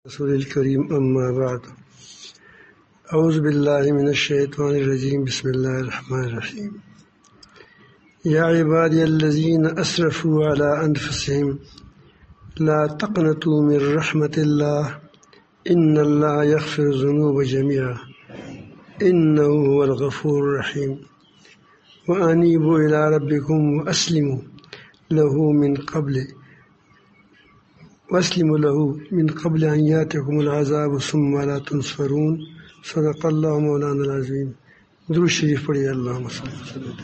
رسول الكريم أما بعد أعوذ بالله من الشيطان الرجيم بسم الله الرحمن الرحيم يا عبادي الذين أسرفوا على أنفسهم لا تقنطوا من رحمة الله إن الله يغفر الذنوب جميعا إنه هو الغفور الرحيم وأنيبوا إلى ربكم وأسلموا له من قبل أن يأتيكم العذاب ثم لا تنصرون صدق الله مولانا العظيم. درود شریف پڑھیے. اللہم صل وسلم.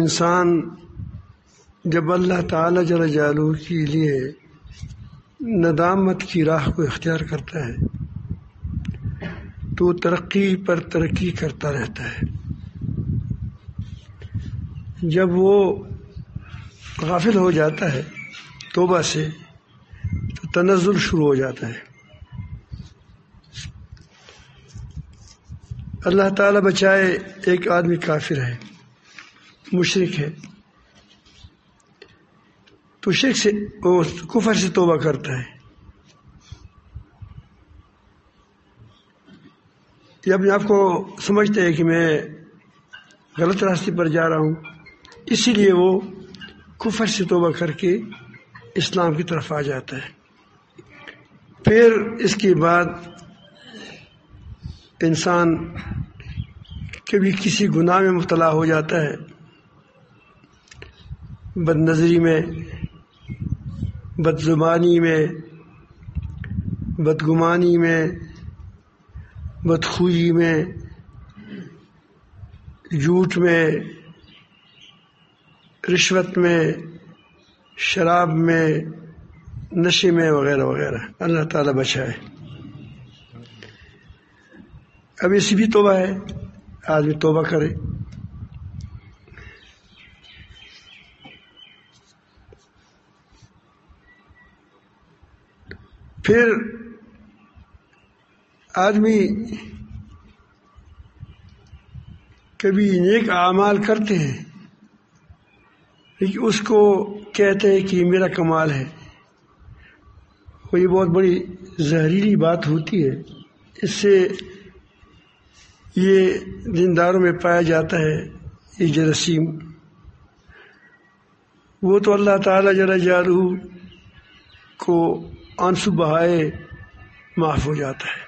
انسان جب اللہ تعالی جل جلالہ کے لیے ندامت کی راہ کو اختیار کرتا ہے تو ترقی پر ترقی کرتا رہتا ہے. جب وہ غافل ہو جاتا ہے توبہ سے تو تنزل شروع ہو جاتا ہے. اللہ تعالی بچائے ایک آدمی کافر ہے، مشرک ہے، تو شرک سے کفر سے توبہ کرتا ہے یا اپنے آپ کو سمجھتا ہے کہ میں غلط راستے پر جا رہا ہوں، اسی لیے وہ کفر سے توبہ کر کے اسلام کی طرف آ جاتا ہے. پھر اس کے بعد انسان کبھی کسی گناہ میں مبتلا ہو جاتا ہے، بد نظری میں، بد زبانی میں، بدگمانی میں، بدخوئی میں، جھوٹ میں، رشوت میں، شراب میں، نشے میں وغیرہ وغیرہ. اللہ تعالیٰ بچائے. اب ایسی بھی توبہ ہے، آدمی توبہ کرے. پھر آدمی کبھی نیک اعمال کرتے ہیں لیکن اس کو کہتے ہیں کہ میرا کمال ہے. وہ یہ بہت بڑی زہریلی بات ہوتی ہے. اس سے یہ دینداروں میں پایا جاتا ہے یہ جراثیم. وہ تو اللہ تعالیٰ جل جلالہ کو آنسو بہائے معاف ہو جاتا ہے.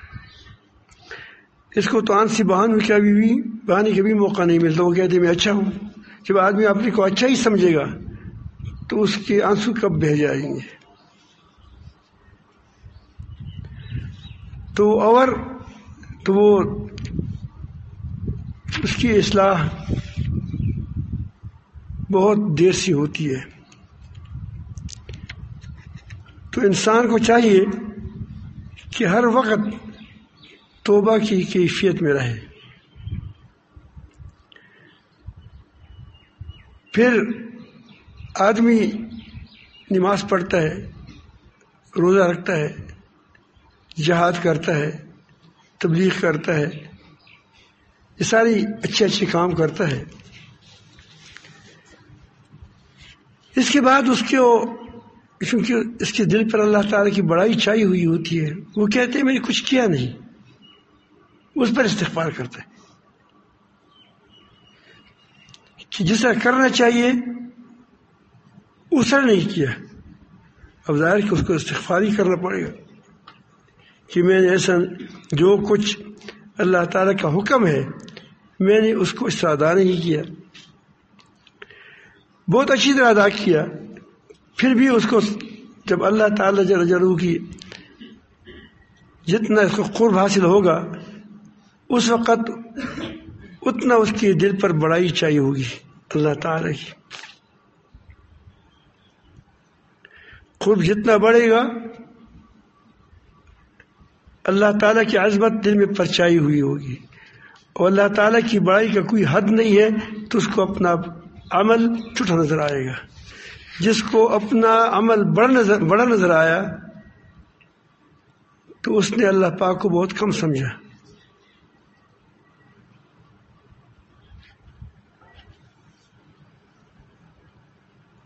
اس کو تو آنسو بہانے کا بھی موقع نہیں ملتا. وہ کہتے ہیں میں اچھا ہوں. جب آدمی اپنے کو اچھا ہی سمجھے گا تو اس کے آنسو کب بہہ جائیں گے. تو وہ اس کی اصلاح بہت دیر سے ہوتی ہے. تو انسان کو چاہیے کہ ہر وقت توبہ کی کیفیت میں رہے. پھر آدمی نماز پڑھتا ہے، روزہ رکھتا ہے، جہاد کرتا ہے، تبلیغ کرتا ہے، یہ ساری اچھے کام کرتا ہے. اس کے بعد چونکہ اس کے دل پر اللہ تعالیٰ کی بڑائی چھائی ہوئی ہوتی ہے، وہ کہتے ہیں میں نے کچھ کیا نہیں. اس پر استغفار کرتا ہے کہ جس طرح کرنا چاہیے اس طرح نہیں کیا. اب ظاہر کہ اس کو استغفار ہی کرنا پڑے گا کہ میں نے ایسا جو کچھ اللہ تعالیٰ کا حکم ہے میں نے اس کو اس طرح ادا نہیں کیا. بہت اچھی طرح ادا کیا، پھر بھی اس کو جب اللہ تعالیٰ جل جلالہ کی جتنا اس کو قرب حاصل ہوگا اس وقت اتنا اس کے دل پر بڑائی چاہیے ہوگی اللہ تعالیٰ کی. قرب جتنا بڑھے گا اللہ تعالیٰ کی عظمت دل میں پرچائی ہوئی ہوگی، اور اللہ تعالیٰ کی بڑائی کا کوئی حد نہیں ہے تو اس کو اپنا عمل چھوٹا نظر آئے گا. جس کو اپنا عمل بڑا نظر آیا تو اس نے اللہ پاک کو بہت کم سمجھا۔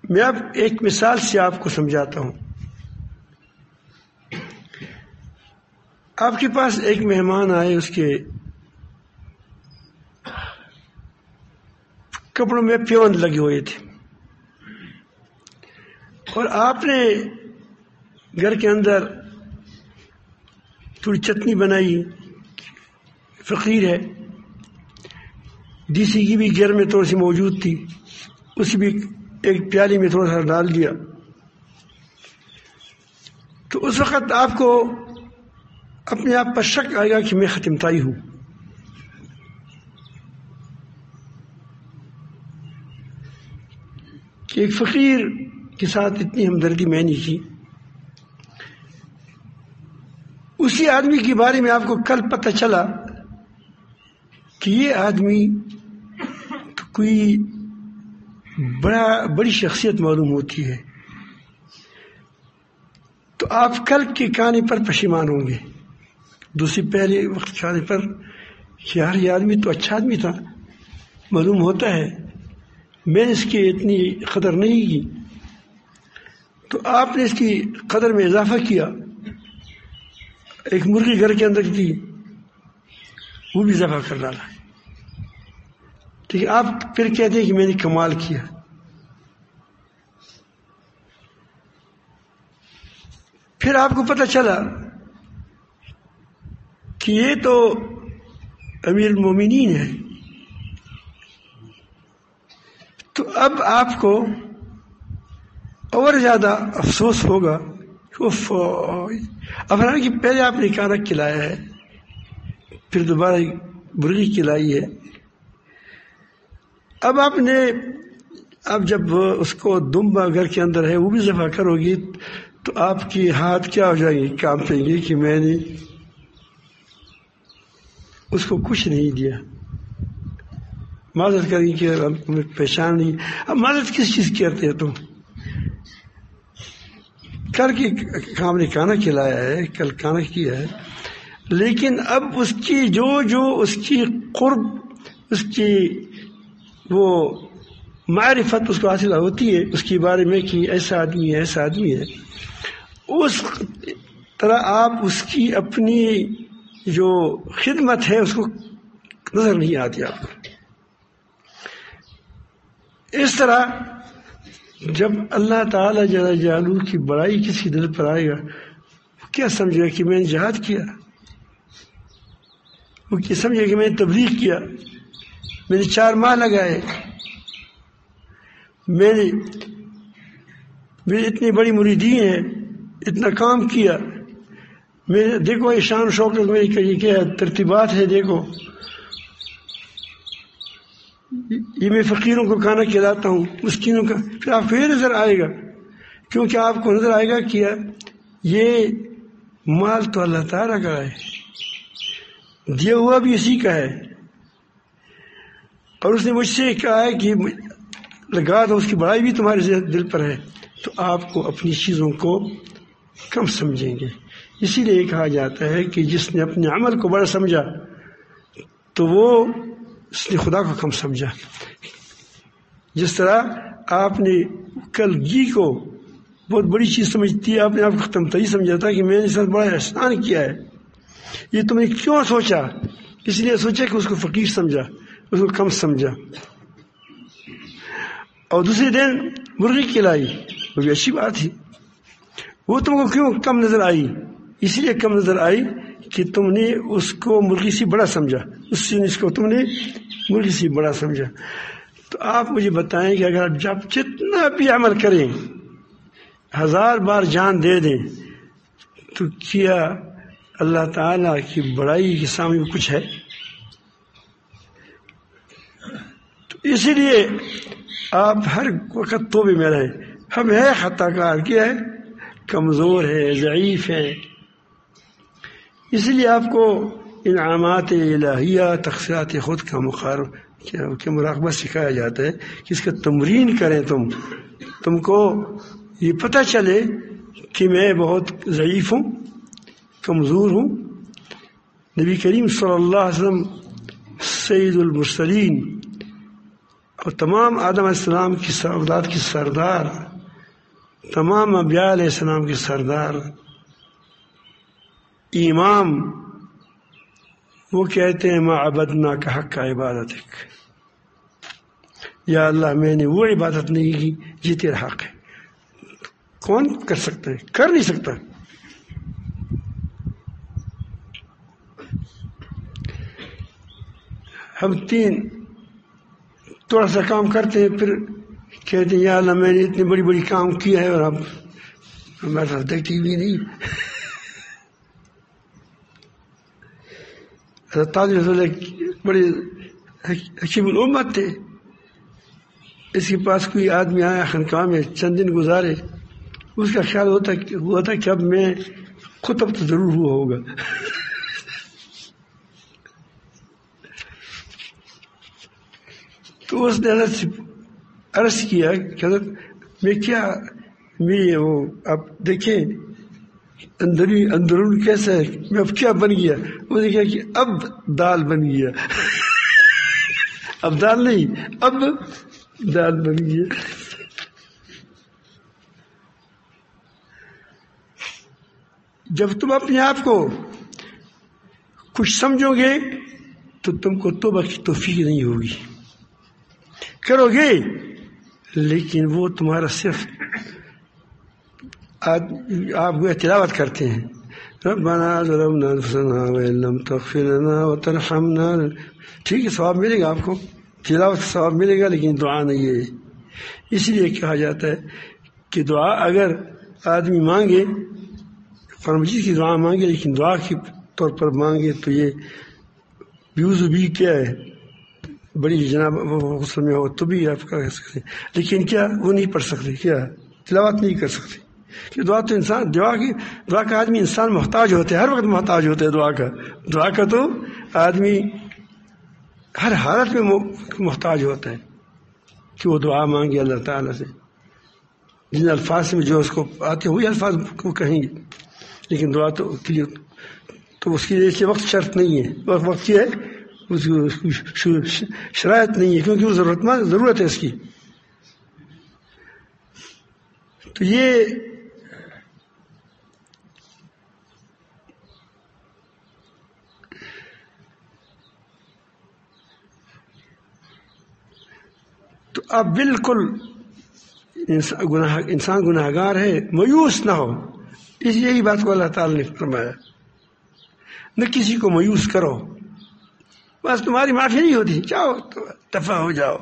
میں اب ایک مثال سے آپ کو سمجھاتا ہوں۔ آپ کے پاس ایک مہمان آئے، اس کے کپڑوں میں پیوند لگے ہوئے تھے، اور آپ نے گھر کے اندر تھوڑی چٹنی بنائی، فقیر ہے، دیسی گھی بھی گھر میں تھوڑی سی موجود تھی، اسی بھی ایک پیالی میں تھوڑا سا ڈال دیا۔ تو اس وقت آپ کو اپنے آپ پر شک آئے گا کہ میں ختمتائی ہوں۔ کہ ایک فقیر کے ساتھ اتنی ہمدردی میں نہیں کی۔ اسی آدمی کے بارے میں آپ کو کل پتہ چلا کہ یہ آدمی کوئی بڑی شخصیت معلوم ہوتی ہے، تو آپ کل کے کہانی پر پشیمان ہوں گے۔ دوسری پہلے وقت کہانی پر کہ یار یہ آدمی تو اچھا آدمی تھا، معلوم ہوتا ہے میں نے اس کی اتنی قدر نہیں کی، تو آپ نے اس کی قدر میں اضافہ کیا۔ ایک مرغی گھر کے اندر تھی، وہ بھی ذبح کر ڈالا، ٹھیک ہے۔ آپ پھر کہتے ہیں کہ میں نے کمال کیا۔ پھر آپ کو پتہ چلا کہ یہ تو امیر المومنین ہے، تو اب آپ کو اور زیادہ افسوس ہوگا افراد کہ پہلے آپ نے کھانا کھلایا ہے، پھر دوبارہ مرغی کھلائی ہے، اب جب اس کو دمبا گھر کے اندر ہے وہ بھی ذبح کرو گی، تو آپ کی ہاتھ کیا ہو جائیں گے، کانپیں گے کہ میں نے اس کو کچھ نہیں دیا۔ معذرت کریں کہ پہچان نہیں۔ اب معذرت کس چیز کی کرتے ہیں تم؟ کل کی کام نے کھانا کھلایا ہے، کل کھانا کیا ہے، لیکن اب اس کی جو اس کی قرب، اس کی وہ معرفت اس کو حاصل ہوتی ہے اس کے بارے میں کہ ایسا آدمی ہے، ایسا آدمی ہے، اس طرح آپ اس کی اپنی جو خدمت ہے اس کو نظر نہیں آتی آپ کو۔ اس طرح جب اللہ تعالیٰ جل جلالہ کی بڑائی کسی دل پر آئے گا، وہ کیا سمجھے گا کہ میں نے جہاد کیا، وہ کیا سمجھے گا کہ میں نے تبلیغ کیا، میں نے 4 ماہ لگائے، میرے اتنی بڑی مریدین ہے، اتنا کام کیا، میں دیکھو یہ شان و شوکت میری کیا ترتیبات ہے، دیکھو یہ میں فقیروں کو کھانا کھلاتا ہوں، مسکینوں کا۔ پھر آپ کو یہ نظر آئے گا، کیونکہ آپ کو نظر آئے گا کہ یہ مال تو اللہ تعالیٰ کا ہے، دیا ہوا بھی اسی کا ہے، اور اس نے مجھ سے کہا ہے کہ لگا دو، اس کی بڑائی بھی تمہارے دل پر ہے، تو آپ کو اپنی چیزوں کو کم سمجھیں گے۔ اسی لیے کہا جاتا ہے کہ جس نے اپنے عمل کو بڑا سمجھا تو وہ اس نے خدا کو کم سمجھا۔ جس طرح آپ نے کل گھی کو بہت بڑی چیز سمجھتی ہے، آپ نے آپ کو ختمتائی سمجھا تھا کہ میں نے اس بڑا احسان کیا ہے، یہ تم نے کیوں سوچا؟ اس لیے سوچا کہ اس کو فقیر سمجھا، اس کو کم سمجھا۔ اور دوسرے دن مرغی کھلائی، وہ بھی اچھی بات ہے، وہ تم کو کیوں کم نظر آئی؟ اس لیے کم نظر آئی کہ تم نے اس کو مرغی سے بڑا سمجھا، اس کو تم نے مرغی سے بڑا سمجھا۔ تو آپ مجھے بتائیں کہ اگر جب جتنا بھی عمل کریں، 1000 بار جان دے دیں، تو کیا اللہ تعالیٰ کی بڑائی کے سامنے کچھ ہے؟ تو اسی لیے آپ ہر وقت توبے میں رہیں۔ ہم ہے خطا کار، کیا ہے؟ کمزور ہے، ضعیف ہے، اس لیے آپ کو انعامات الہیہ، تقصیرات خود کا مراقبہ سکھایا جاتا ہے کہ اس کا تمرین کریں، تم کو یہ پتہ چلے کہ میں بہت ضعیف ہوں، کمزور ہوں. نبی کریم صلی اللہ علیہ وسلم سید المرسلین اور تمام آدم علیہ السلام کی اولاد کی سردار، تمام انبیاء علیہ السلام کی سردار، امام، وہ کہتے ہیں ما عبدنا کا حق کا عبادتک، یا اللہ میں نے وہ عبادت نہیں کی یہ تیرا حق ہے. کون کر سکتا ہے؟ کر نہیں سکتا. ہم تھوڑا سا کام کرتے ہیں پھر کہتے ہیں یا اللہ میں نے اتنی بڑی بڑی کام کیا ہے اور اب ہمارے ساتھ دیکھتی بھی نہیں. تاج رسول بڑے حکیم الامت تھے. اس کے پاس کوئی آدمی آیا خانقاہ میں چند دن گزارے، اس کا خیال ہوا تھا کہ اب میں خطب تو ضرور ہوا ہوگا. تو اس نے حضرت سے عرض کیا کہ حضرت میں وہ آپ دیکھیں اندرون کیسا ہے، میں اب کیا بن گیا. وہ نے کہا کہ اب دال بن گیا. اب دال نہیں، اب دال بن گیا. جب تم اپنے آپ کو کچھ سمجھو گے تو تم کو توبہ کی توفیق نہیں ہوگی. کرو گے لیکن وہ تمہارا صرف آپ وہ تلاوت کرتے ہیں ربنا ظلمنا انفسنا وان لم تغفر لنا وترحمنا. ٹھیک ہے، ثواب ملے گا آپ کو، تلاوت کا ثواب ملے گا، لیکن دعا نہیں ہے. اس لیے کہا جاتا ہے کہ دعا اگر آدمی مانگے، قرآن مجید کی دعا مانگے لیکن دعا کے طور پر مانگے تو یہ بیوز بھی کیا ہے، بڑی جناب غسل میں ہو تو بھی آپ کر سکتے، لیکن کیا وہ نہیں پڑھ سکتے، کیا تلاوت نہیں کر سکتے. کہ دعا تو انسان دعا کا آدمی انسان محتاج ہوتے ہیں، ہر وقت محتاج ہوتے ہیں دعا کا تو آدمی ہر حالت میں محتاج ہوتا ہے کہ وہ دعا مانگے اللہ تعالیٰ سے. جن الفاظ میں جو اس کو آتے وہی الفاظ کو کہیں گے، لیکن دعا تو اس کے لیے وقت شرط نہیں ہے. وقت کیا ہے، اس کی شرائط نہیں ہے، کیونکہ وہ ضرورت ہے اس کی. تو یہ تو اب بالکل انسان گناہ گار ہے، مایوس نہ ہو. اس یہی بات کو اللہ تعالیٰ نے فرمایا، نہ کسی کو مایوس کرو. بس تمہاری معافی نہیں ہوتی، جاؤ دفع ہو جاؤ.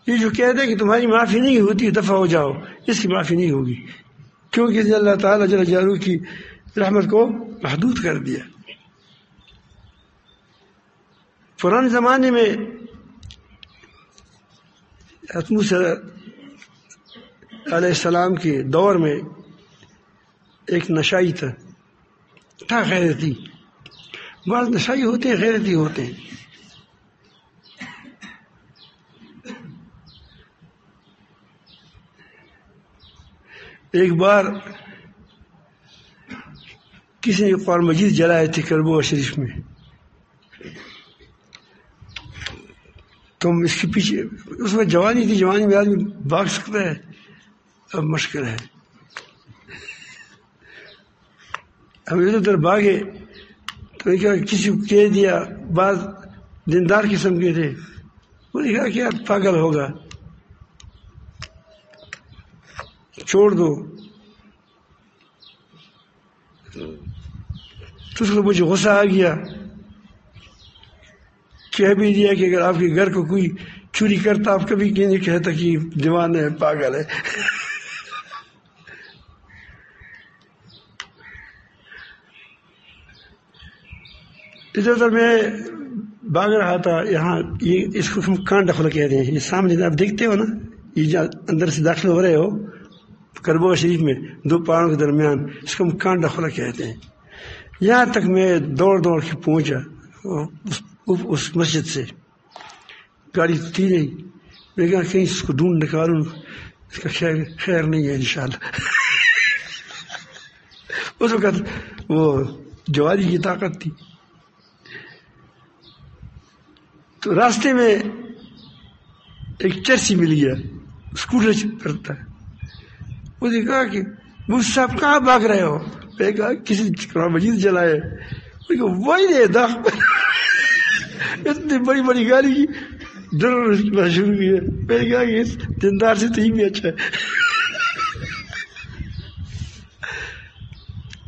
یہ جو کہہ دے کہ تمہاری معافی نہیں ہوتی دفع ہو جاؤ، اس کی معافی نہیں ہوگی، کیونکہ اللہ تعالیٰ جل جلالہ کی رحمت کو محدود کر دیا. پرانے زمانے میں موسیٰ علیہ السلام کے دور میں ایک نشائی تھا غیرتی. بعض نشائی ہوتے ہیں غیرتی ہوتے ہیں. ایک بار کسی نے قرآن مجید جلائے تھے کربوغ شریف میں. تم اس کے پیچھے، اس میں جوانی تھی، جوانی میں آدمی بھاگ سکتا ہے، اب مشکل ہے. ہم ادھر ادھر بھاگے تو کیا کسی کو کہہ دیا، بعض دیندار قسم کے تھے، وہ نے کہا کہ آپ پاگل ہوگا، چھوڑ دو. تو اس کو مجھے غصہ آ گیا، کہہ بھی دیا کہ اگر آپ کے گھر کو کوئی چوری کرتا آپ کبھی نہیں کہتا کہ دیوانہ ہے، پاگل ہے. ادھر ادھر میں بھاگ رہا تھا. یہاں یہ اس کو ہم کانڈا کھلا کہتے ہیں. یہ سامنے آپ دیکھتے ہو نا، یہ اندر سے داخل ہو رہے ہو کربوغ شریف میں دو پہاڑوں کے درمیان، اس کو ہم کانڈا کھلا کہتے ہیں. یہاں تک میں دوڑ کے پہنچا اس مسجد سے. گاڑی تھی نہیں، میں کہا کہیں اس کو ڈھونڈ نکالوں، اس کا خیر نہیں ہے انشاءاللہ. اس وقت وہ جواری کی طاقت تھی. تو راستے میں ایک چرسی مل گیا، اسکوٹر کرتا ہے. اس نے کہا کہ مجھ صاحب کہاں بھاگ رہے ہو؟ میں نے کہا کسی قرآن مجید جلائے. وہی دے دا اتنی بڑی بڑی گاڑی کی ڈر شروع کی ہے. میں نے کہا کہ دیندار سے تو ہی بھی اچھا ہے.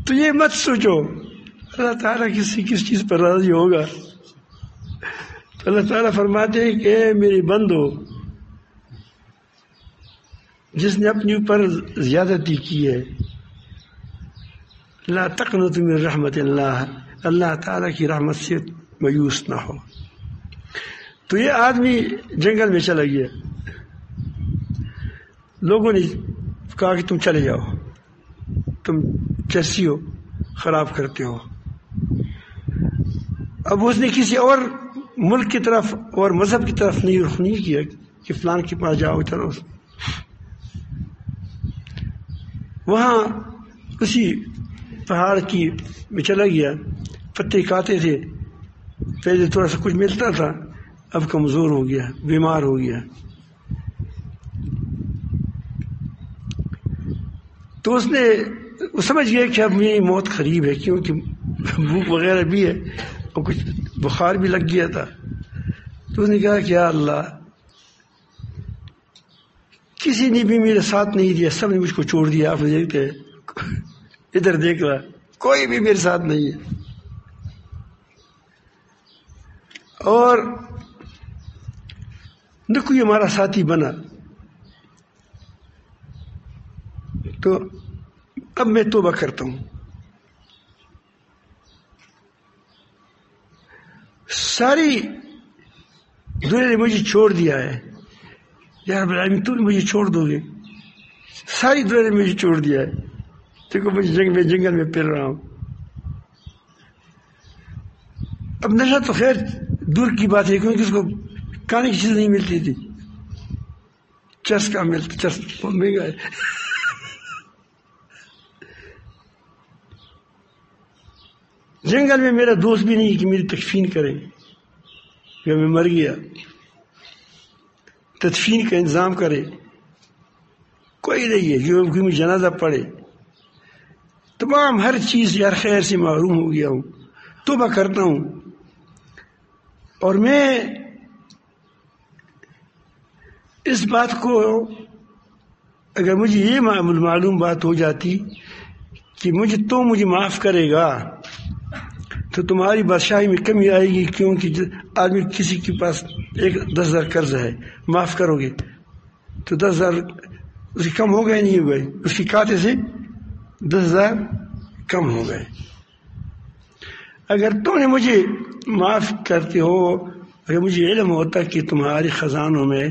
تو یہ مت سوچو اللہ تعالیٰ کس چیز پر راضی ہوگا. تو اللہ تعالیٰ فرماتے ہیں کہ اے میری بندو، جس نے اپنے اوپر زیادتی کی ہے، لا تقنط من رحمت اللہ، اللہ تعالیٰ کی رحمت سے مایوس نہ ہو. تو یہ آدمی جنگل میں چلا گیا. لوگوں نے کہا کہ تم چلے جاؤ، تم چرسی ہو، خراب کرتے ہو. اب اس نے کسی اور ملک کی طرف اور مذہب کی طرف رخ نہیں کیا کہ فلان کے پاس جاؤ. چلو وہاں اسی پہاڑ کی میں چلا گیا. پتے کھاتے تھے، پہلے تھوڑا سا کچھ ملتا تھا، اب کمزور ہو گیا، بیمار ہو گیا. تو اس نے سمجھ گیا کہ اب میری موت قریب ہے، کیونکہ بھوک وغیرہ بھی ہے اور کچھ بخار بھی لگ گیا تھا. تو اس نے کہا کہ یا اللہ، کسی نے بھی میرے ساتھ نہیں دیا، سب نے مجھ کو چھوڑ دیا. آپ دیکھتے ادھر دیکھ رہا، کوئی بھی میرے ساتھ نہیں ہے. اور نہ کوئی ہمارا ساتھی بنا. تو اب میں توبہ کرتا ہوں. ساری دنیا نے مجھے چھوڑ دیا ہے، یا رب العالمین تو نے مجھے چھوڑ دو گے؟ ساری دنیا نے مجھے چھوڑ دیا ہے. دیکھو مجھے جنگل میں پھر رہا ہوں. اب نشہ تو خیر دور کی بات ہے، کیونکہ اس کو کھانے کی چیز نہیں ملتی تھی. چرس کا ملتا، چرس بہت مہنگا ہے. جنگل میں میرا دوست بھی نہیں کہ میری تکفین کریں کہ میں مر گیا، تدفین کا انتظام کرے. کوئی نہیں ہے کہ مجھے جنازہ پڑھے. تمام ہر چیز یار خیر سے محروم ہو گیا ہوں. توبہ کرتا ہوں. اور میں اس بات کو، اگر مجھے یہ معلوم بات ہو جاتی کہ مجھے معاف کرے گا تو تمہاری بادشاہی میں کمی آئے گی، کیونکہ آدمی کسی کے پاس 10,000 قرض ہے، معاف کرو گے تو 10,000 اس کی کم ہو گئے نہیں ہو گئے، اس کی کھاتے سے 10,000 کم ہو گئے. اگر تم نے مجھے معاف کرتے ہو، اگر مجھے علم ہوتا کہ تمہاری خزانوں میں،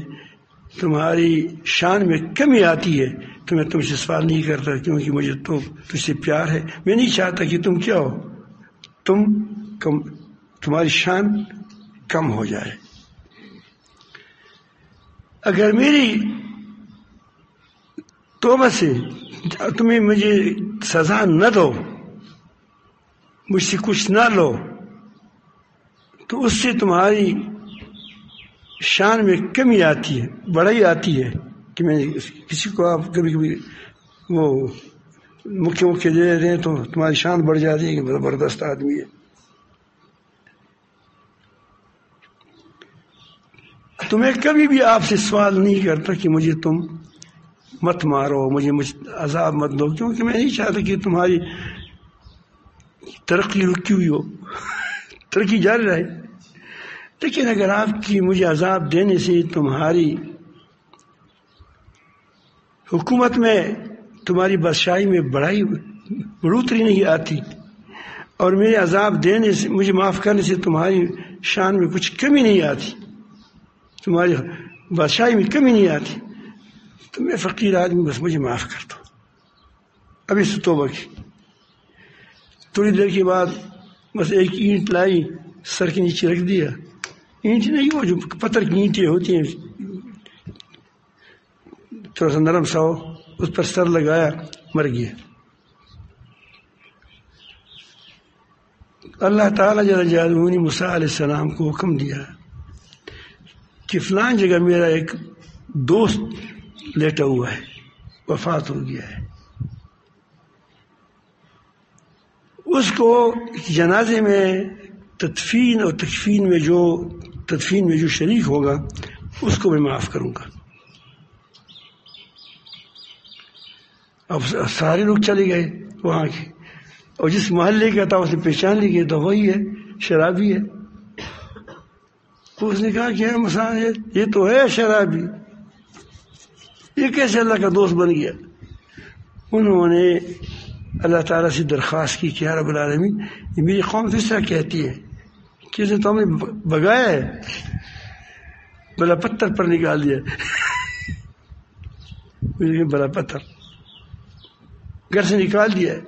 تمہاری شان میں کمی آتی ہے، تو میں تم سے سوال نہیں کرتا، کیونکہ مجھے تو تجھ سے پیار ہے. میں نہیں چاہتا کہ تم کیا ہو، تمہاری شان کم ہو جائے. اگر میری توبہ سے تمہیں مجھے سزا نہ دو، مجھ سے کچھ نہ لو، تو اس سے تمہاری شان میں کمی آتی ہے، بڑائی آتی ہے. کہ میں کسی کو آپ کبھی وہ مکھے دے رہے ہیں تو تمہاری شان بڑھ جاتی ہے کہ زبردست آدمی ہے. تو میں کبھی بھی آپ سے سوال نہیں کرتا کہ مجھے تم مت مارو، مجھے عذاب مت دو، کیونکہ میں نہیں چاہتا کہ تمہاری ترقی رکی ہوئی ہو، ترقی جاری رہے. لیکن اگر آپ کی مجھے عذاب دینے سے تمہاری حکومت میں، تمہاری بادشاہی میں بڑھوتری نہیں آتی، اور میرے عذاب دینے سے، مجھے معاف کرنے سے تمہاری شان میں کچھ کمی نہیں آتی، تمہاری بادشاہی میں کمی نہیں آتی، تو میں فقیر آدمی، بس مجھے معاف کر دو. ابھی سے توبہ کی. تھوڑی دیر کے بعد بس ایک اینٹ لائی، سر کے نیچے رکھ دیا. اینٹ نہیں، وہ جو پتھر کی اینٹیں ہوتی ہیں، تھوڑا سا نرم سا ہو، اس پر سر لگایا، مر گیا. اللہ تعالیٰ جل جلالہ نے موسیٰ علیہ السلام کو حکم دیا کہ فلان جگہ میرا ایک دوست لیٹا ہوا ہے، وفات ہو گیا ہے، اس کو جنازے میں تدفین اور تکفین میں جو شریک ہوگا اس کو میں معاف کروں گا۔ اب سارے لوگ چلے گئے وہاں کے، اور جس محلے کا تھا اس نے پہچان لی کہ تو وہی ہے، شرابی ہے۔ اس نے کہا کہ یہ تو ہے شرابی، یہ کیسے اللہ کا دوست بن گیا؟ انہوں نے اللہ تعالیٰ سے درخواست کی کہ یا رب العالمین، یہ میری قوم تو اس طرح کہتی ہے کہ اسے تو ہم نے بگایا ہے، بلا پتھر پر نکال دیا، بلا پتھر گھر سے نکال دیا ہے،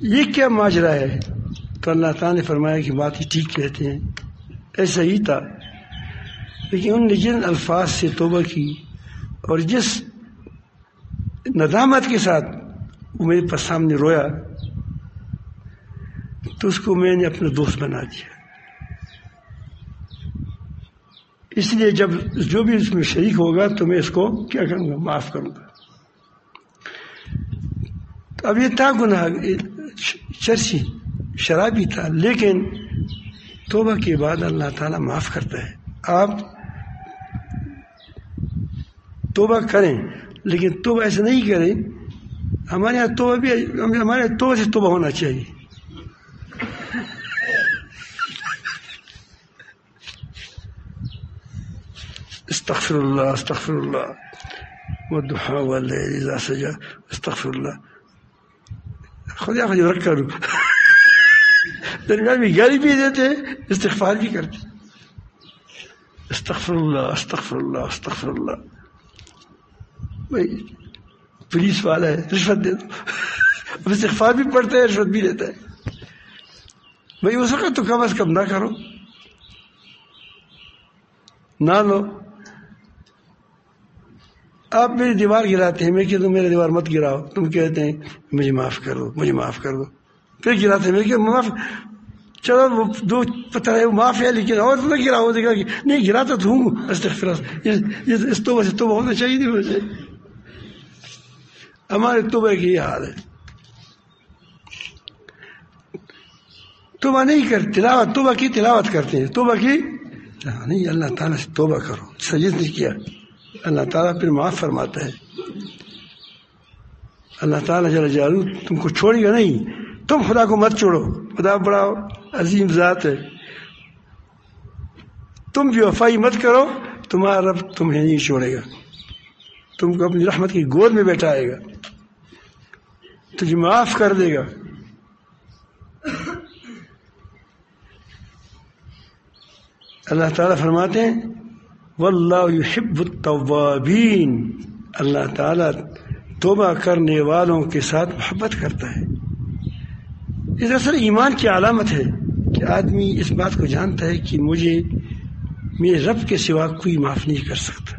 یہ کیا ماجرا ہے؟ تو اللہ تعالیٰ نے فرمایا کہ بات ہی ٹھیک کہتے ہیں، ایسا ہی تھا، لیکن ان نے جن الفاظ سے توبہ کی اور جس ندامت کے ساتھ وہ میرے پاس سامنے رویا، تو اس کو میں نے اپنا دوست بنا دیا۔ اس لیے جب جو بھی اس میں شریک ہوگا تو میں اس کو کیا کروں گا؟ معاف کروں گا۔ اب یہ تھا گناہ، چرسی شرابی تھا، لیکن توبہ کے بعد اللہ تعالیٰ معاف کرتا ہے۔ آپ توبہ کریں، لیکن توبہ ایسے نہیں کریں۔ ہمارے یہاں توبہ بھی، ہمارے توبہ سے توبہ ہونا چاہیے۔ استغفر اللہ استغفر اللہ والضحى والليل اذا سجى استغفر اللہ۔ خدا رکھ کرو، درمیان میں گالی بھی دیتے، استغفار بھی کرتے، استغفر اللہ استغفر اللہ استغفر اللہ۔ بھائی پولیس والا ہے، رشوت دے دو، اب استغفار بھی پڑھتا ہے، رشوت بھی دیتا ہے۔ بھائی اس وقت تو کم از کم نہ کرو، نہ لو۔ آپ میری دیوار گراتے ہیں، میں کہتا ہوں میرے دیوار مت گراؤ، تم کہتے ہیں مجھے معاف کر دو، مجھے معاف کر دو، پھر گراتے ہیں، میں کہ معاف، چلو وہ دو پتہ ہے وہ معاف ہے، لیکن اور نہ گراؤ، دیکھا کہ نہیں گراتا تو ہوں، استغفر اللہ۔ اس توبہ سے توبہ ہونا چاہیے، نہیں ہونا چاہیے؟ ہمارے توبہ کی یہ حال ہے، توبہ نہیں کرتے، تلاوت، توبہ کی تلاوت کرتے ہیں، توبہ کی نہیں۔ اللہ تعالیٰ سے توبہ کرو، سجد نہیں کیا، اللہ تعالیٰ پھر معاف فرماتا ہے۔ اللہ تعالیٰ جل جلالہ تم کو چھوڑے گا نہیں، تم خدا کو مت چھوڑو، خدا بڑا عظیم ذات ہے، تم بھی وفائی مت کرو، تمہارا رب تمہیں نہیں چھوڑے گا، تم کو اپنی رحمت کی گود میں بیٹھائے گا، تجھے معاف کر دے گا۔ اللہ تعالیٰ فرماتے ہیں واللہ یحب التوابین، اللہ تعالیٰ توبہ کرنے والوں کے ساتھ محبت کرتا ہے۔ اس اصل ایمان کی علامت ہے کہ آدمی اس بات کو جانتا ہے کہ مجھے میرے رب کے سوا کوئی معاف نہیں کر سکتا۔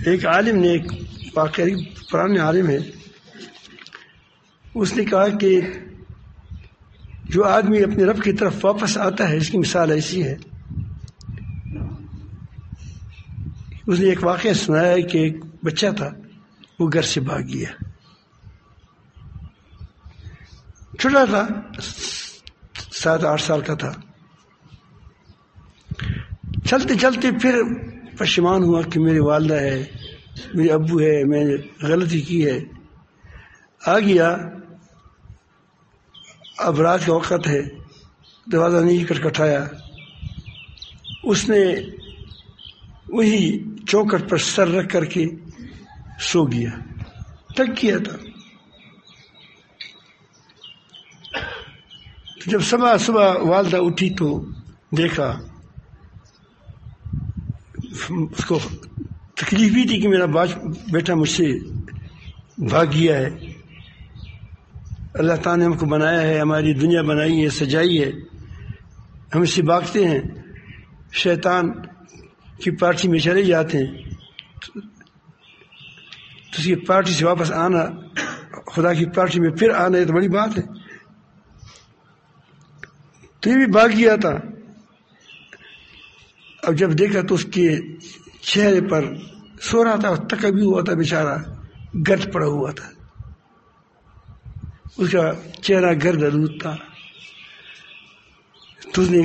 ایک عالم نے، ایک واقعی پرانے عالم ہے، اس نے کہا کہ جو آدمی اپنے رب کی طرف واپس آتا ہے، اس کی مثال ایسی ہے، اس نے ایک واقعہ سنایا ہے کہ ایک بچہ تھا، وہ گھر سے بھاگ گیا، چھوٹا تھا، 7-8 سال کا تھا، چلتے چلتے پھر پشیمان ہوا کہ میری والدہ ہے، میرے ابو ہے، میں نے غلطی کی ہے، آ گیا، اب رات کا وقت ہے، دروازہ نہیں کھٹکھٹایا، اس نے وہی چوکھٹ پر سر رکھ کر کے سو گیا، تھک گیا تھا۔ جب صبح والدہ اٹھی تو دیکھا، اس کو تکلیف بھی تھی کہ میرا بیٹا مجھ سے بھاگ گیا ہے، اللہ تعالیٰ نے ہم کو بنایا ہے، ہماری دنیا بنائی ہے، سجائی ہے، ہم اس سے بھاگتے ہیں، شیطان کی پارٹی میں چلے جاتے ہیں، تو تو اس کی پارٹی سے واپس آنا، خدا کی پارٹی میں پھر آنا، یہ تو بڑی بات ہے. تو یہ بھی بھاگ گیا تھا. اب جب دیکھا تو اس کے چہرے پر سو رہا تھا، تکا بھی ہوا تھا بیچارہ، گرد پڑا ہوا تھا، اس کا چہرہ گرد آلود تھا. تو اس نے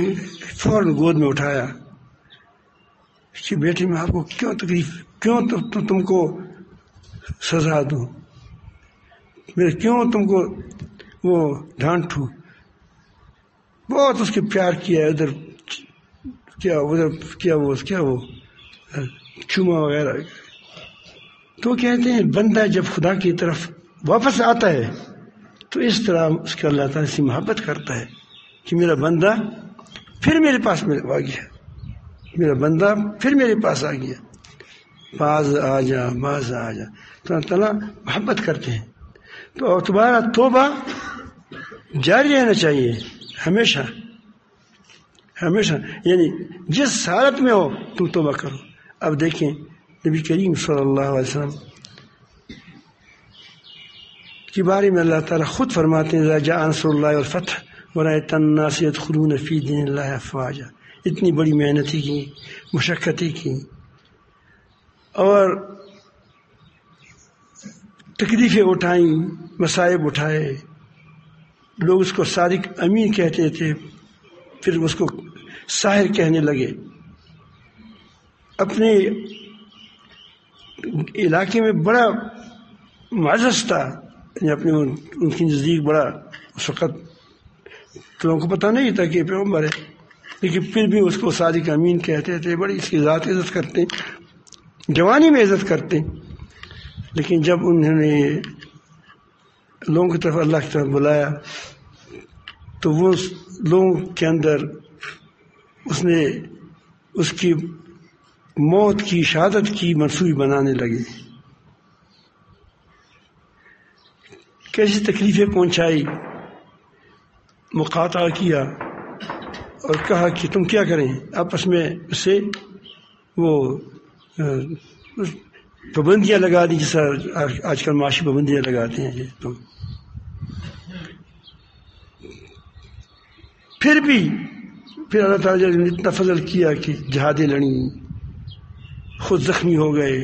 فوراً گود میں اٹھایا کہ بیٹے میں آپ کو کیوں تکلیف، کیوں تم کو سزا دوں، میں کیوں تم کو وہ ڈانٹوں. بہت اس کے پیار کیا، ادھر کیا ادھر کیا، وہ چوما وغیرہ. تو کہتے ہیں بندہ جب خدا کی طرف واپس آتا ہے تو اس طرح اس کا اللہ تعالیٰ سے محبت کرتا ہے کہ میرا بندہ پھر میرے پاس آ گیا، میرا بندہ پھر میرے پاس آ گیا، باز آ جا، باز آ جا. تو اللہ تعالیٰ محبت کرتے ہیں. تو تمہارا توبہ جاری رہنا چاہیے ہمیشہ ہمیشہ، یعنی جس حالت میں ہو تم توبہ کرو. اب دیکھیں نبی کریم صلی اللہ علیہ وسلم کے بارے میں اللہ تعالیٰ خود فرماتے ہیں اذا جاء نصر اللہ والفتح ورأيت الناس يدخلون في دين الله افواجا. اتنی بڑی محنتیں کی، مشقتیں کی، اور تکلیفیں اٹھائیں، مصائب اٹھائے. لوگ اس کو صادق امین کہتے تھے، پھر اس کو ساحر کہنے لگے. اپنے علاقے میں بڑا معزز تھا، اپنے ان کے نزدیک بڑا، اس وقت تو لوگوں کو پتہ نہیں تھا کہ پیغمبر ہے، لیکن پھر بھی اس کو صادق امین کہتے تھے. بڑی اس کی ذات عزت کرتے، جوانی میں عزت کرتے. لیکن جب انہوں نے لوگوں کی طرف اللہ کی طرف بلایا تو وہ لوگوں کے اندر اس نے اس کی موت کی، شہادت کی منصوبی بنانے لگے. کیسی تکلیفیں پہنچائی، مقاطعہ کیا اور کہا کہ تم کیا کریں، آپس میں اسے وہ پابندیاں لگا دی، جیسا آج کل معاشی پابندیاں لگاتے ہیں. تو پھر اللہ تعالیٰ نے اتنا فضل کیا کہ جہادیں لڑیں، خود زخمی ہو گئے،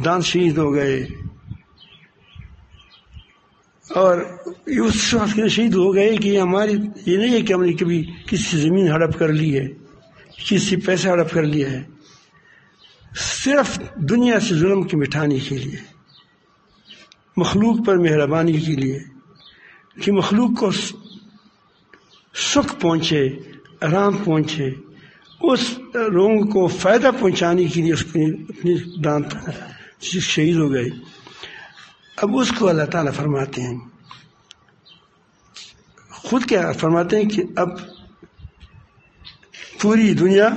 دانت شہید ہو گئے، اور اس شخص کے شہید ہو گئے کہ ہماری یہ نہیں ہے کہ ہم نے کبھی کسی سے زمین ہڑپ کر لی ہے، کسی سے پیسہ ہڑپ کر لیا ہے، صرف دنیا سے ظلم کی مٹھانے کے لیے، مخلوق پر مہربانی کے لیے، کہ مخلوق کو سکھ پہنچے، آرام پہنچے، اس لوگوں کو فائدہ پہنچانے کے لیے اس کو اپنی دانت شہید ہو گئے. اب اس کو اللہ تعالیٰ فرماتے ہیں، خود کیا فرماتے ہیں کہ اب پوری دنیا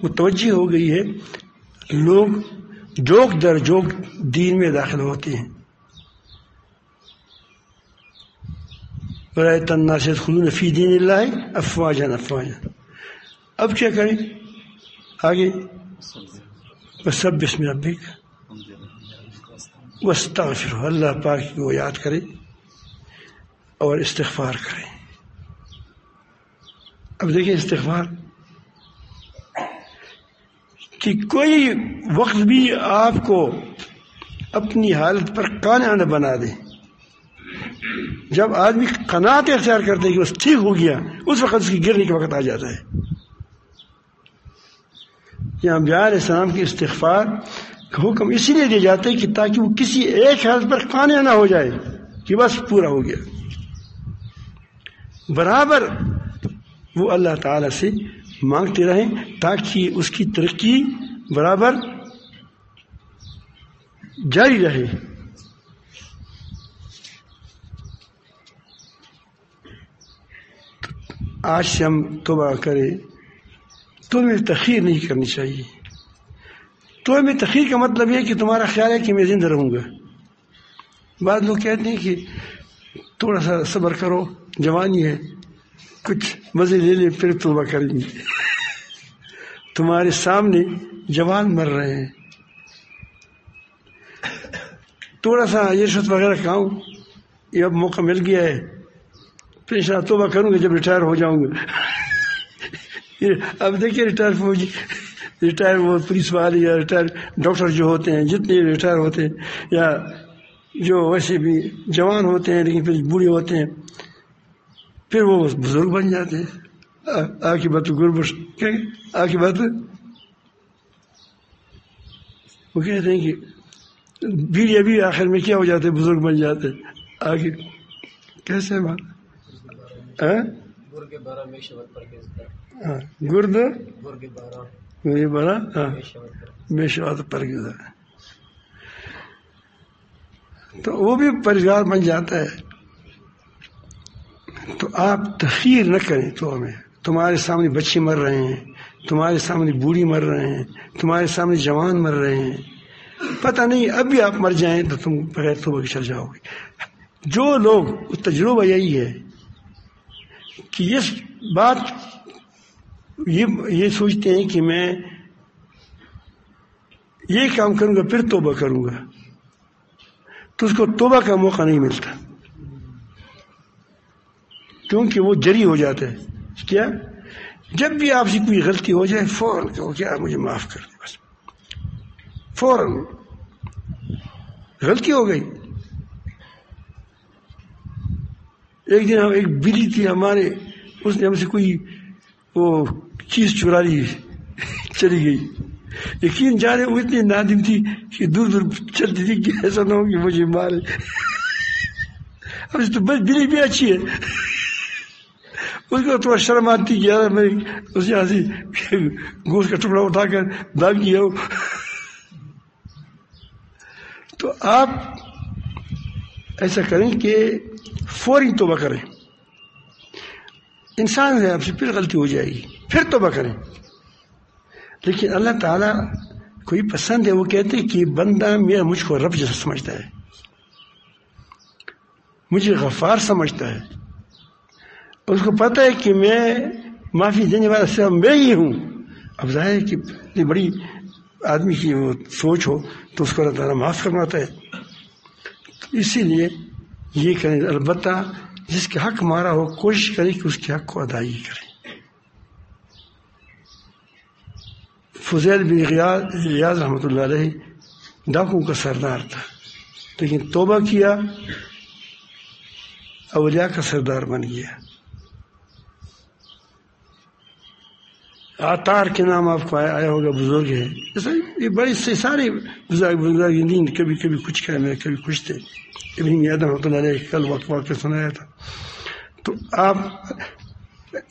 متوجہ ہو گئی ہے، لوگ جوک در جوک دین میں داخل ہوتے ہیں. وَرَأَيْتَ النَّاسَ يَدْخُلُونَ فِي دِينِ اللَّهِ أَفْوَاجًا أَفْوَاجًا. اب کیا کریں آگے؟ وَسَبِّحْ بِاسْمِ رَبِّكَ وَاسْتَغْفِرْهُ. اللہ پاک کو یاد کریں اور استغفار کریں. اب دیکھیں استغفار کہ کوئی وقت بھی آپ کو اپنی حالت پر قانع نہ بنا دے. جب آدمی قناعت اختیار کرتے کہ بس ٹھیک ہو گیا، اس وقت اس کی گرنے کا وقت آ جاتا ہے. یہاں انبیاء علیہ السلام کے استغفار کا حکم اسی لیے دیا جاتا ہے کہ تاکہ وہ کسی ایک حالت پر قانع نہ ہو جائے کہ بس پورا ہو گیا. برابر وہ اللہ تعالیٰ سے مانگتے رہیں تاکہ اس کی ترقی برابر جاری رہے. آج سے ہم توبہ کریں. توبہ میں تاخیر نہیں کرنی چاہیے. توبہ میں تاخیر کا مطلب یہ کہ تمہارا خیال ہے کہ میں زندہ رہوں گا. بعض لوگ کہتے ہیں کہ تھوڑا سا صبر کرو، جوانی ہے، کچھ مزے لے لیں پھر توبہ کر لیں. تمہارے سامنے جوان مر رہے ہیں، تھوڑا سا یہ رشوت وغیرہ کھاؤں، یہ اب موقع مل گیا ہے، پھر انشاءاللہ توبہ کروں گا جب ریٹائر ہو جاؤں گا۔ اب دیکھیے ریٹائر فوجی، ریٹائر وہ پولیس والے یا ریٹائر ڈاکٹر جو ہوتے ہیں، جتنے ریٹائر ہوتے ہیں، یا جو ویسے بھی جوان ہوتے ہیں لیکن پھر بوڑھے ہوتے ہیں، پھر وہ بزرگ بن جاتے ہیں۔ عاقبت غربت، عاقبت وہ کہتے ہیں کہ بیڑیا بھی آخر میں کیا ہو جاتے، بزرگ بن جاتے۔ آگے کیسے ہے بات؟ گرد یہ بڑا بے شوات پرگزا، تو وہ بھی پرہیزگار بن جاتا ہے۔ تو آپ تخیر نہ کریں تو ہمیں، تمہارے سامنے بچے مر رہے ہیں، تمہارے سامنے بوڑھی مر رہے ہیں، تمہارے سامنے جوان مر رہے ہیں، پتہ نہیں اب بھی آپ مر جائیں تو تم بغیر توبہ کے چل جاؤ گے۔ جو لوگ تجربہ یہی ہے کہ اس بات یہ سوچتے ہیں کہ میں یہ کام کروں گا پھر توبہ کروں گا، تو اس کو توبہ کا موقع نہیں ملتا، کیونکہ وہ جری ہو جاتا ہے۔ کیا جب بھی آپ سے کوئی غلطی ہو جائے فوراً کہو کیا مجھے معاف کر دے، بس فوراً غلطی ہو گئی۔ ایک دن ہم ایک بلی تھی ہمارے، اس نے ہم سے کوئی وہ چیز چرا لی، چلی گئی، یقین جانے وہ اتنی نادم تھی کہ دور دور چلتی تھی کہ ایسا نہ ہو کہ مجھے مارے۔ اب تو بس بلی بھی اچھی ہے، اس کو تھوڑا شرم آتی کہ یار میں اس یہاں سے گوشت کا ٹکڑا اٹھا کر بھاگ گیا ہوں۔ تو آپ ایسا کریں کہ فوری توبہ کریں۔ انسان ہے، آپ سے پھر غلطی ہو جائے گی، پھر توبہ کریں، لیکن اللہ تعالیٰ کوئی پسند ہے، وہ کہتے ہیں کہ بندہ میرا مجھ کو رب جیسا سمجھتا ہے، مجھے غفار سمجھتا ہے، اس کو پتہ ہے کہ میں معافی دینے والا صرف میں ہی ہوں۔ اب ظاہر ہے کہ اتنی بڑی آدمی کی وہ سوچ ہو تو اس کو اللہ تعالیٰ معاف فرماتا ہے۔ اسی لیے یہ کریں، البتہ جس کے حق مارا ہو کوشش کریں کہ اس کے حق کو ادائیگی کریں۔ فضیل بن غیاض رحمۃ اللہ علیہ ڈاکوں کا سردار تھا، لیکن توبہ کیا، اولیاء کا سردار بن گیا۔ عطار کے نام آپ کو آیا ہوگا، بزرگ ہے، ایسا یہ بڑے سے سارے بزرگ کبھی کبھی کچھ کہے میں کبھی کچھ تھے۔ ابن میاں رحمۃ اللہ علیہ کل واقعہ سنایا تھا۔ تو آپ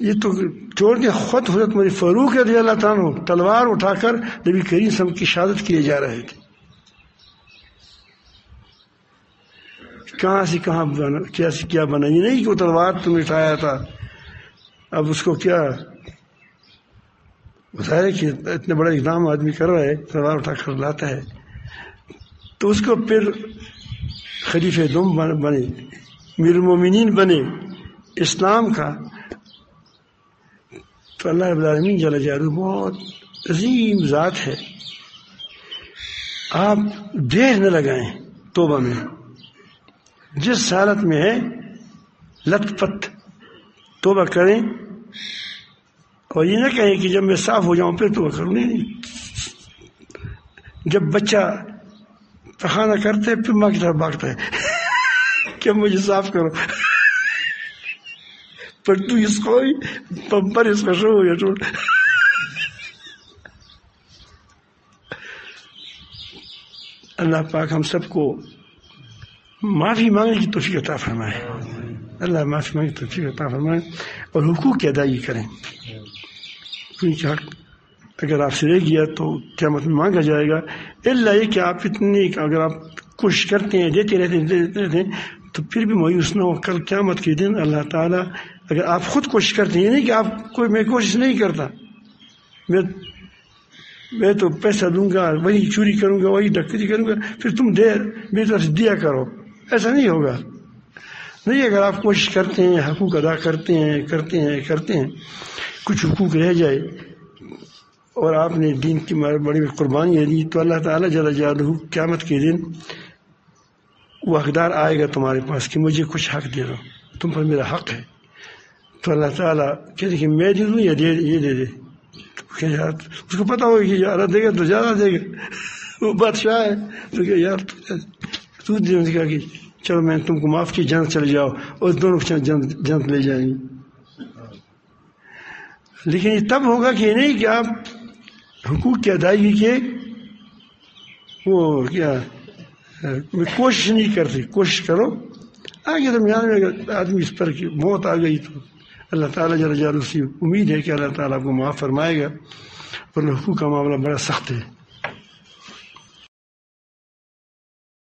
یہ تو چھوڑ کے خود حضرت عمر فاروق رضی اللہ تعالیٰ عنہ تلوار اٹھا کر نبی کریم صلی اللہ علیہ وسلم کی شہادت کیے جا رہے تھے، کہاں سے کہاں بنا، کیا سے کیا بنا، یہ نہیں کہ وہ تلوار تم نے اٹھایا تھا اب اس کو کیا ظاہر ہے کہ اتنا بڑا اقدام آدمی کر رہا ہے، تلوار اٹھا کر لاتا ہے، تو اس کو پھر خلیفہ دوم بنے، امیر المومنین بنے اسلام کا۔ تو اللہ رب العالمین جل جلالہ بہت عظیم ذات ہے، آپ دیر نہ لگائیں توبہ میں، جس حالت میں ہے لت پت توبہ کریں، اور یہ نہ کہیں کہ جب میں صاف ہو جاؤں پھر توبہ کروں، نہیں۔ جب بچہ پخانہ کرتے پھر ماں کی طرف بھاگتا ہے کہ مجھے صاف کرو، پر تو اس کو پمپر اس کا شو ہو گیا ٹوٹ۔ اللہ پاک ہم سب کو معافی مانگنے کی توفیق عطا فرمائے، اللہ معافی مانگنے کی توفیق عطا فرمائے، اور حقوق کی ادائیگی کریں، کیونکہ حق اگر آپ سے رہ گیا تو قیامت میں مانگا جائے گا۔ الا یہ کہ آپ اتنے اگر آپ کوشش کرتے ہیں، دیتے رہتے ہیں تو پھر بھی مایوس نہ ہو، کل قیامت کے دن اللہ تعالیٰ اگر آپ خود کوشش کرتے ہیں، یہ نہیں کہ آپ میں کوشش نہیں کرتا، میں تو پیسہ دوں گا، وہی چوری کروں گا، وہی ڈکیتی کروں گا، پھر تم میری طرف سے دیا کرو، ایسا نہیں ہوگا۔ نہیں، اگر آپ کوشش کرتے ہیں، حقوق ادا کرتے ہیں، کچھ حقوق رہ جائے اور آپ نے دین کی بڑی قربانی دی، تو اللہ تعالیٰ جل جلالہ قیامت کے دن وہ حقدار آئے گا تمہارے پاس کہ مجھے کچھ حق دے دو، تم پر میرا حق ہے، تو اللہ تعالیٰ کہتے کہ میں دے دوں یا یہ دے دے، کہ یار اس کو پتا ہوگا کہ زیادہ دے گا تو زیادہ دے گا، وہ بادشاہ ہے، تو کہ یار تو دے دے گا کہ چلو میں تم کو معاف کی، جنت چلے جاؤ، اور دونوں جنت لے جائیں گے۔ لیکن یہ تب ہوگا کہ نہیں کہ آپ حقوق کی ادائیگی کے وہ کیا کوشش نہیں کرتے۔ کوشش کرو، آگے درمیان میں اگر آدمی اس پر موت آ گئی تو اللہ تعالیٰ جل جلالہ سے امید ہے کہ اللہ تعالیٰ آپ کو معاف فرمائے گا، ورنہ حقوق کا معاملہ بڑا سخت ہے۔